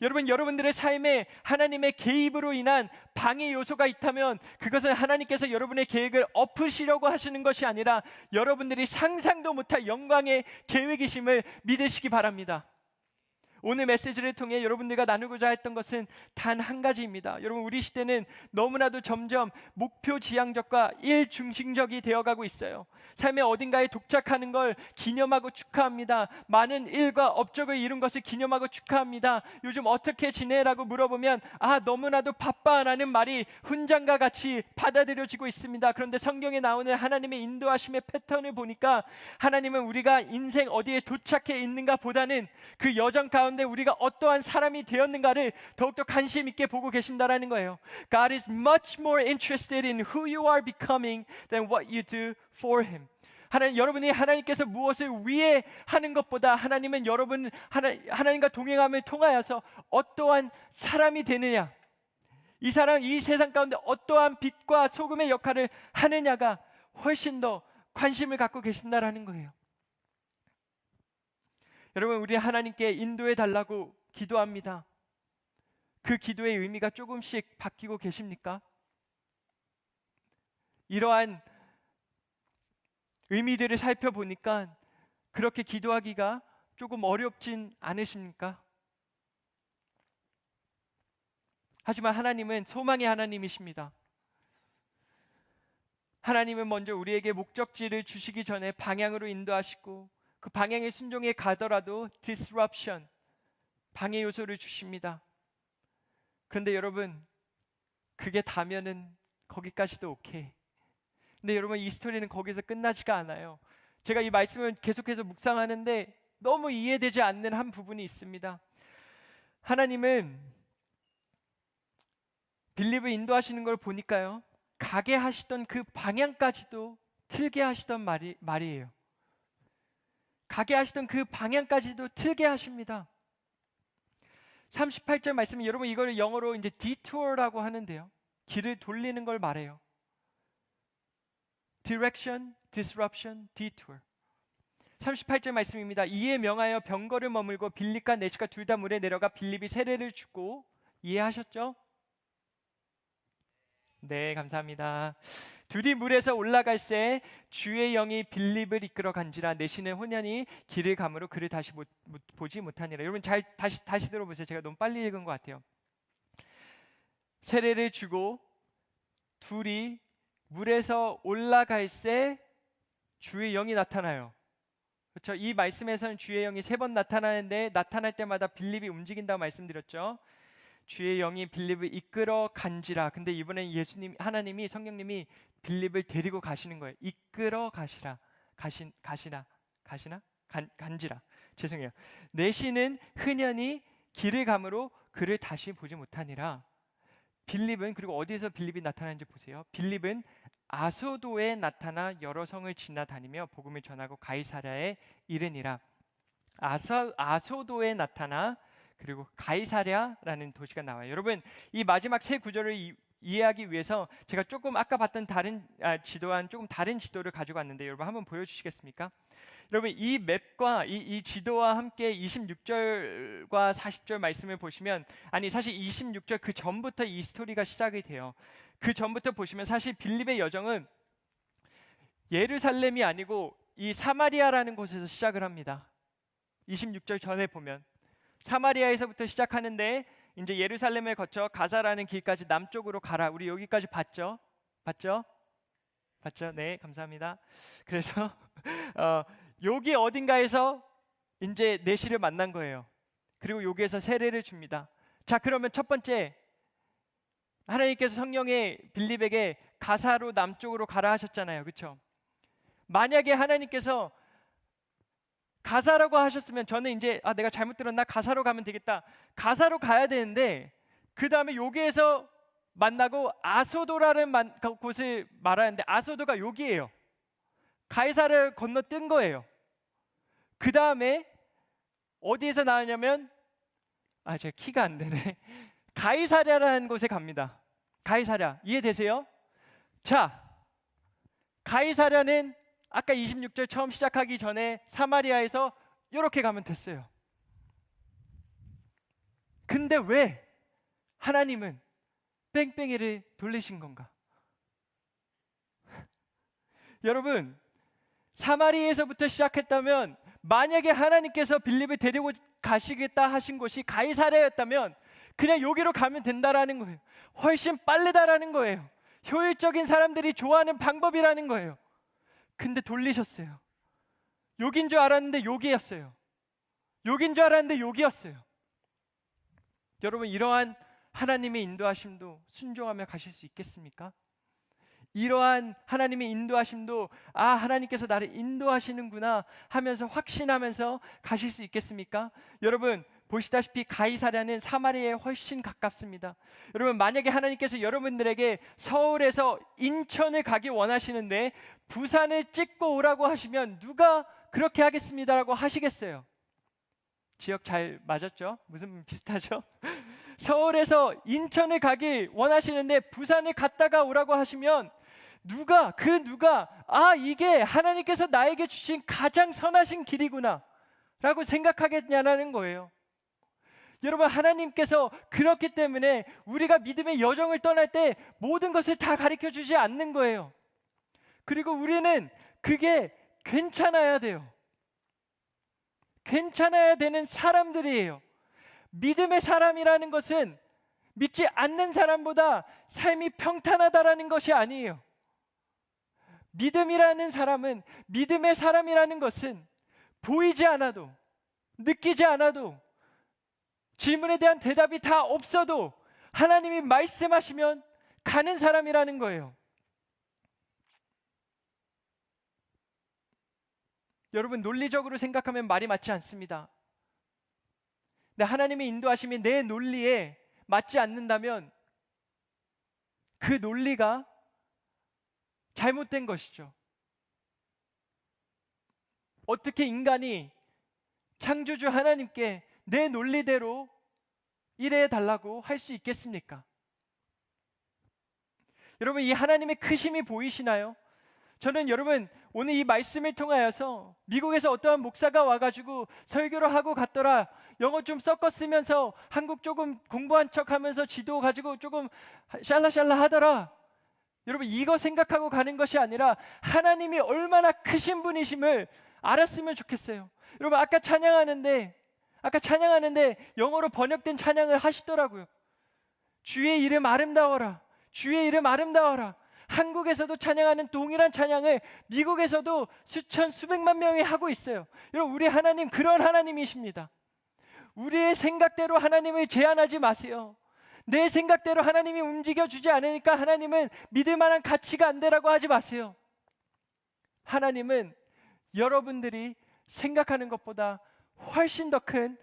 여러분, 여러분들의 삶에 하나님의 개입으로 인한 방해 요소가 있다면 그것은 하나님께서 여러분의 계획을 엎으시려고 하시는 것이 아니라 여러분들이 상상도 못할 영광의 계획이심을 믿으시기 바랍니다. 오늘 메시지를 통해 여러분들과 나누고자 했던 것은 단 한 가지입니다. 여러분, 우리 시대는 너무나도 점점 목표 지향적과 일 중심적이 되어가고 있어요. 삶의 어딘가에 독착하는 걸 기념하고 축하합니다. 많은 일과 업적을 이룬 것을 기념하고 축하합니다. 요즘 어떻게 지내라고 물어보면 너무나도 바빠라는 말이 훈장과 같이 받아들여지고 있습니다. 그런데 성경에 나오는 하나님의 인도하심의 패턴을 보니까 하나님은 우리가 인생 어디에 도착해 있는가 보다는 그 여정 가운데 우리가 어떠한 사람이 되었는가를 더욱더 관심 있게 보고 계신다라는 거예요. God is much more interested in who you are becoming than what you do for Him. 여러분이 하나님께서 무엇을 위해 하는 것보다 하나님은 하나님과 동행함을 통하여서 어떠한 사람이 되느냐, 이 세상 가운데 어떠한 빛과 소금의 역할을 하느냐가 훨씬 더 관심을 갖고 계신다라는 거예요. 여러분, 우리 하나님께 인도해 달라고 기도합니다. 그 기도의 의미가 조금씩 바뀌고 계십니까? 이러한 의미들을 살펴보니까 그렇게 기도하기가 조금 어렵진 않으십니까? 하지만 하나님은 소망의 하나님이십니다. 하나님은 먼저 우리에게 목적지를 주시기 전에 방향으로 인도하시고 그 방향에 순종해 가더라도 disruption, 방해 요소를 주십니다. 그런데 여러분, 그게 다면은 거기까지도 오케이. 근데 여러분, 이 스토리는 거기서 끝나지가 않아요. 제가 이 말씀을 계속해서 묵상하는데 너무 이해되지 않는 한 부분이 있습니다. 하나님은 빌립을 인도하시는 걸 보니까요, 가게 하시던 그 방향까지도 틀게 하시던 말이에요. 가게 하시던 그 방향까지도 틀게 하십니다. 38절 말씀은 여러분, 이걸 영어로 이제 detour라고 하는데요, 길을 돌리는 걸 말해요. Direction, disruption, detour. 38절 말씀입니다. 이에 명하여 병거를 머물고 빌립과 내시가 둘 다 물에 내려가 빌립이 세례를 주고. 이해하셨죠? 네, 감사합니다. 둘이 물에서 올라갈새 주의 영이 빌립을 이끌어 간지라 내시는 혼연히 길을 가므로 그를 다시 보지 못하니라. 여러분 잘 다시 들어보세요. 제가 너무 빨리 읽은 것 같아요. 세례를 주고 둘이 물에서 올라갈새 주의 영이 나타나요. 그렇죠? 이 말씀에서는 주의 영이 3번 나타나는데 나타날 때마다 빌립이 움직인다고 말씀드렸죠. 주의 영이 빌립을 이끌어 간지라. 근데 이번엔 하나님이 성령님이 빌립을 데리고 가시는 거예요. 이끌어 가시라. 간지라. 죄송해요. 내시는 흔연히 길을 가므로 그를 다시 보지 못하니라. 빌립은, 그리고 어디에서 빌립이 나타나는지 보세요. 빌립은 아소도에 나타나 여러 성을 지나다니며 복음을 전하고 가이사랴에 이르니라. 아소도에 나타나 그리고 가이사랴라는 도시가 나와요. 여러분 이 마지막 세 구절을 이해하기 위해서 제가 조금 아까 봤던 다른 지도와는 조금 다른 지도를 가지고 왔는데 여러분 한번 보여주시겠습니까? 여러분 이 맵과 이 지도와 함께 26절과 40절 말씀을 보시면, 아니 사실 26절 그 전부터 이 스토리가 시작이 돼요. 그 전부터 보시면 사실 빌립의 여정은 예루살렘이 아니고 이 사마리아라는 곳에서 시작을 합니다. 26절 전에 보면 사마리아에서부터 시작하는데 이제 예루살렘을 거쳐 가사라는 길까지 남쪽으로 가라. 우리 여기까지 봤죠? 네, 감사합니다. 그래서 여기 어딘가에서 이제 내시를 만난 거예요. 그리고 여기에서 세례를 줍니다. 자, 그러면 첫 번째, 하나님께서 성령의 빌립에게 가사로 남쪽으로 가라 하셨잖아요. 그렇죠? 만약에 하나님께서 가사라고 하셨으면 저는 이제 내가 잘못 들었나? 가사로 가면 되겠다. 가사로 가야 되는데 그 다음에 여기에서 만나고 아소도라는 곳을 말하는데 아소도가 여기예요. 가이사를 건너뛴 거예요. 그 다음에 어디에서 나오냐면 제가 키가 안 되네. 가이사랴라는 곳에 갑니다. 가이사랴 이해되세요? 자, 가이사랴는 아까 26절 처음 시작하기 전에 사마리아에서 이렇게 가면 됐어요. 근데 왜 하나님은 뺑뺑이를 돌리신 건가? 여러분 사마리아에서부터 시작했다면, 만약에 하나님께서 빌립을 데리고 가시겠다 하신 곳이 가이사랴였다면 그냥 여기로 가면 된다라는 거예요. 훨씬 빠르다라는 거예요. 효율적인 사람들이 좋아하는 방법이라는 거예요. 근데 돌리셨어요. 여긴 줄 알았는데 여기였어요. 여긴 줄 알았는데 여기였어요. 여러분 이러한 하나님의 인도하심도 순종하며 가실 수 있겠습니까? 이러한 하나님의 인도하심도 하나님께서 나를 인도하시는구나 하면서 확신하면서 가실 수 있겠습니까? 여러분 보시다시피 가이사랴는 사마리아에 훨씬 가깝습니다. 여러분 만약에 하나님께서 여러분들에게 서울에서 인천을 가기 원하시는데 부산을 찍고 오라고 하시면 누가 그렇게 하겠습니다라고 하시겠어요? 지역 잘 맞았죠? 무슨 비슷하죠? 서울에서 인천을 가기 원하시는데 부산을 갔다가 오라고 하시면 누가 이게 하나님께서 나에게 주신 가장 선하신 길이구나 라고 생각하겠냐는 거예요. 여러분 하나님께서 그렇기 때문에 우리가 믿음의 여정을 떠날 때 모든 것을 다 가르쳐 주지 않는 거예요. 그리고 우리는 그게 괜찮아야 돼요. 괜찮아야 되는 사람들이에요. 믿음의 사람이라는 것은 믿지 않는 사람보다 삶이 평탄하다라는 것이 아니에요. 믿음의 사람이라는 것은 보이지 않아도, 느끼지 않아도, 질문에 대한 대답이 다 없어도 하나님이 말씀하시면 가는 사람이라는 거예요. 여러분 논리적으로 생각하면 말이 맞지 않습니다. 근데 하나님의 인도하심이 내 논리에 맞지 않는다면 그 논리가 잘못된 것이죠. 어떻게 인간이 창조주 하나님께 내 논리대로 일해 달라고 할 수 있겠습니까? 여러분 이 하나님의 크심이 보이시나요? 저는 여러분 오늘 이 말씀을 통하여서 미국에서 어떠한 목사가 와가지고 설교를 하고 갔더라, 영어 좀 섞어 쓰면서 한국 조금 공부한 척하면서 지도 가지고 조금 샬라샬라 하더라, 여러분 이거 생각하고 가는 것이 아니라 하나님이 얼마나 크신 분이심을 알았으면 좋겠어요. 여러분 아까 찬양하는데 영어로 번역된 찬양을 하시더라고요. 주의 이름 아름다워라, 주의 이름 아름다워라. 한국에서도 찬양하는 동일한 찬양을 미국에서도 수천 수백만 명이 하고 있어요. 여러분 우리 하나님 그런 하나님이십니다. 우리의 생각대로 하나님을 제한하지 마세요. 내 생각대로 하나님이 움직여주지 않으니까 하나님은 믿을 만한 가치가 안 되라고 하지 마세요. 하나님은 여러분들이 생각하는 것보다 훨씬 더 큰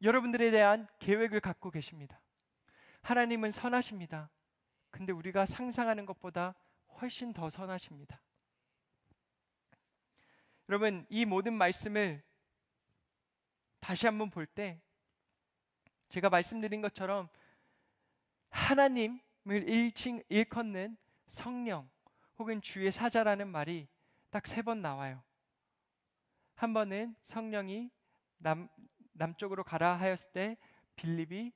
여러분들에 대한 계획을 갖고 계십니다. 하나님은 선하십니다. 근데 우리가 상상하는 것보다 훨씬 더 선하십니다. 여러분 이 모든 말씀을 다시 한번 볼 때 제가 말씀드린 것처럼 하나님을 일컫는 성령 혹은 주의 사자라는 말이 딱 3번 나와요. 한 번은 성령이 남쪽으로 가라 하였을 때 빌립이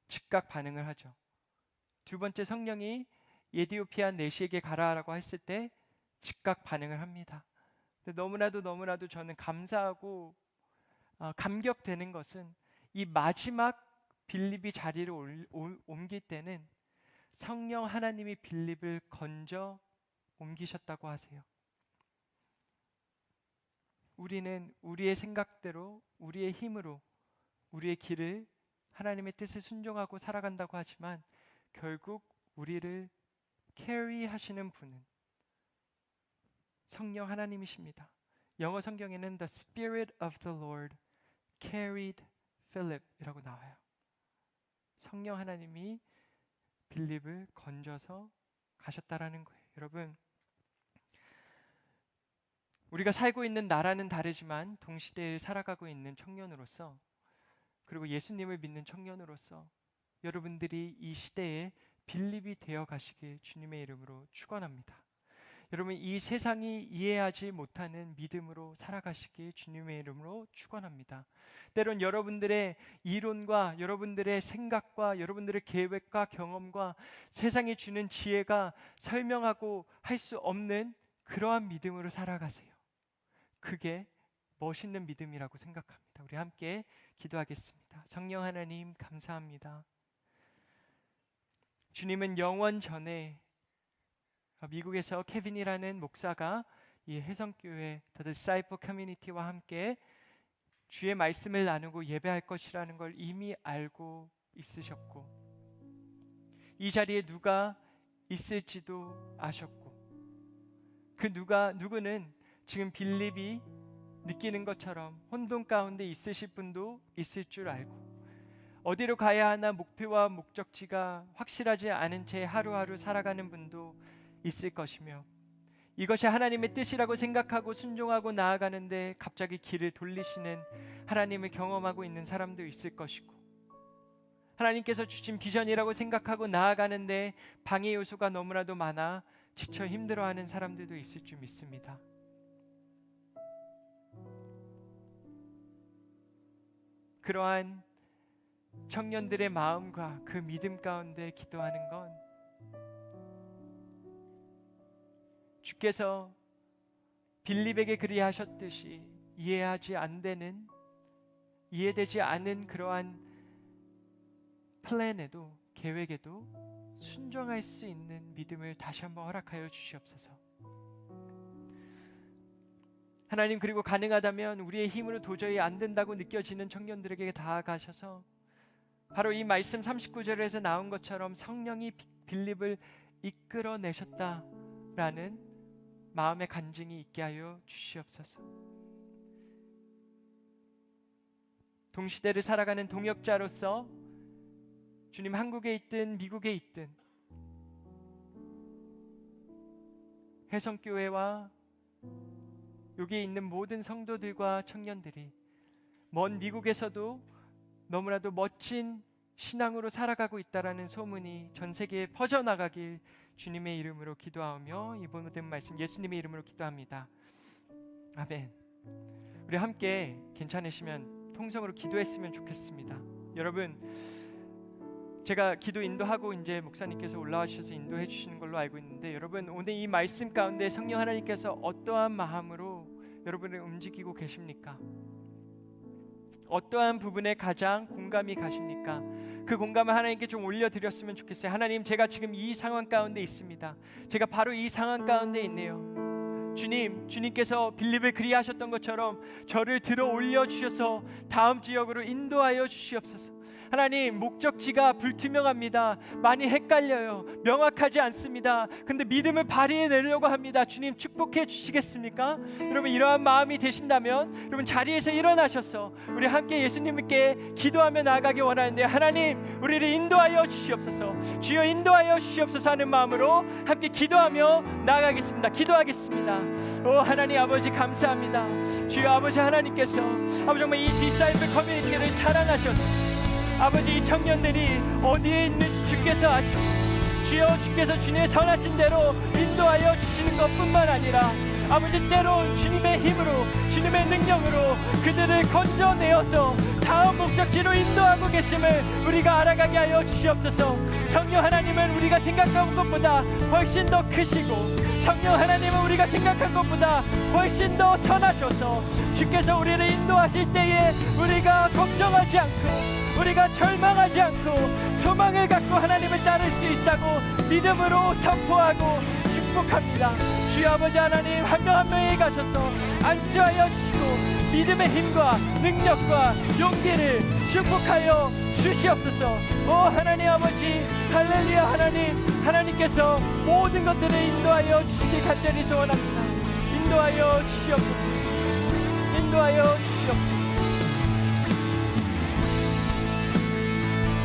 즉각 반응을 하죠. 두 번째 성령이 에디오피아 내시에게 가라라고 했을 때 즉각 반응을 합니다. 근데 너무나도 저는 감사하고 감격되는 것은 이 마지막 빌립이 자리를 옮길 때는 성령 하나님이 빌립을 건져 옮기셨다고 하세요. 우리는 우리의 생각대로 우리의 힘으로 우리의 길을 하나님의 뜻을 순종하고 살아간다고 하지만 결국 우리를 캐리하시는 분은 성령 하나님이십니다. 영어 성경에는 The Spirit of the Lord carried Philip이라고 나와요. 성령 하나님이 빌립을 건져서 가셨다라는 거예요. 여러분 우리가 살고 있는 나라는 다르지만 동시대에 살아가고 있는 청년으로서 그리고 예수님을 믿는 청년으로서 여러분들이 이 시대에 빌립이 되어 가시길 주님의 이름으로 축원합니다. 여러분 이 세상이 이해하지 못하는 믿음으로 살아가시길 주님의 이름으로 축원합니다. 때론 여러분들의 이론과 여러분들의 생각과 여러분들의 계획과 경험과 세상이 주는 지혜가 설명하고 할 수 없는 그러한 믿음으로 살아가세요. 그게 멋있는 믿음이라고 생각합니다. 우리 함께 기도하겠습니다. 성령 하나님 감사합니다. 주님은 영원 전에 미국에서 케빈이라는 목사가 이 해성교회 The Disciple Community와 함께 주의 말씀을 나누고 예배할 것이라는 걸 이미 알고 있으셨고 이 자리에 누가 있을지도 아셨고 그 누구는 지금 빌립이 느끼는 것처럼 혼돈 가운데 있으실 분도 있을 줄 알고 어디로 가야 하나 목표와 목적지가 확실하지 않은 채 하루하루 살아가는 분도 있을 것이며 이것이 하나님의 뜻이라고 생각하고 순종하고 나아가는데 갑자기 길을 돌리시는 하나님을 경험하고 있는 사람도 있을 것이고 하나님께서 주신 비전이라고 생각하고 나아가는데 방해 요소가 너무나도 많아 지쳐 힘들어하는 사람들도 있을 줄 믿습니다. 그러한 청년들의 마음과 그 믿음 가운데 기도하는 건 주께서 빌립에게 그리하셨듯이 이해되지 않은 그러한 플랜에도 계획에도 순종할 수 있는 믿음을 다시 한번 허락하여 주시옵소서. 하나님 그리고 가능하다면 우리의 힘으로 도저히 안 된다고 느껴지는 청년들에게 다가가셔서 바로 이 말씀 39절에서 나온 것처럼 성령이 빌립을 이끌어내셨다라는 마음의 간증이 있게 하여 주시옵소서. 동시대를 살아가는 동역자로서 주님 한국에 있든 미국에 있든 해성교회와 여기에 있는 모든 성도들과 청년들이 먼 미국에서도 너무나도 멋진 신앙으로 살아가고 있다라는 소문이 전 세계에 퍼져나가길 주님의 이름으로 기도하며 이 모든 말씀 예수님의 이름으로 기도합니다. 아멘. 우리 함께 괜찮으시면 통성으로 기도했으면 좋겠습니다. 여러분, 제가 기도 인도하고 이제 목사님께서 올라와주셔서 인도해 주시는 걸로 알고 있는데, 여러분 오늘 이 말씀 가운데 성령 하나님께서 어떠한 마음으로 여러분을 움직이고 계십니까? 어떠한 부분에 가장 공감이 가십니까? 그 공감을 하나님께 좀 올려드렸으면 좋겠어요. 하나님, 제가 지금 이 상황 가운데 있습니다. 제가 바로 이 상황 가운데 있네요. 주님께서 빌립을 그리하셨던 것처럼 저를 들어 올려주셔서 다음 지역으로 인도하여 주시옵소서. 하나님, 목적지가 불투명합니다. 많이 헷갈려요. 명확하지 않습니다. 근데 믿음을 발휘해 내려고 합니다. 주님, 축복해 주시겠습니까? 여러분, 이러한 마음이 되신다면 여러분 자리에서 일어나셔서 우리 함께 예수님께 기도하며 나아가기 원하는데, 하나님, 우리를 인도하여 주시옵소서. 주여 인도하여 주시옵소서 하는 마음으로 함께 기도하며 나아가겠습니다. 기도하겠습니다. 오 하나님 아버지, 감사합니다. 주여 아버지, 하나님께서 아버지 정말 이 디사이플 커뮤니티를 사랑하셔서 아버지, 이 청년들이 어디에 있는 주께서 아시고, 주여 주께서 주님의 선하신 대로 인도하여 주시는 것뿐만 아니라 아버지, 때로는 주님의 힘으로, 주님의 능력으로 그들을 건져내어서 다음 목적지로 인도하고 계심을 우리가 알아가게 하여 주시옵소서. 성령 하나님은 우리가 생각한 것보다 훨씬 더 크시고, 성령 하나님은 우리가 생각한 것보다 훨씬 더 선하셔서 주께서 우리를 인도하실 때에 우리가 걱정하지 않고, 우리가 절망하지 않고 소망을 갖고 하나님을 따를 수 있다고 믿음으로 선포하고 축복합니다. 주여 아버지 하나님, 한 명 한 명에 가셔서 안수하여 주시고 믿음의 힘과 능력과 용기를 축복하여 주시옵소서. 오 하나님 아버지, 할렐루야. 하나님께서 모든 것들을 인도하여 주시길 간절히 소원합니다. 인도하여 주시옵소서. 인도하여 주시옵소서.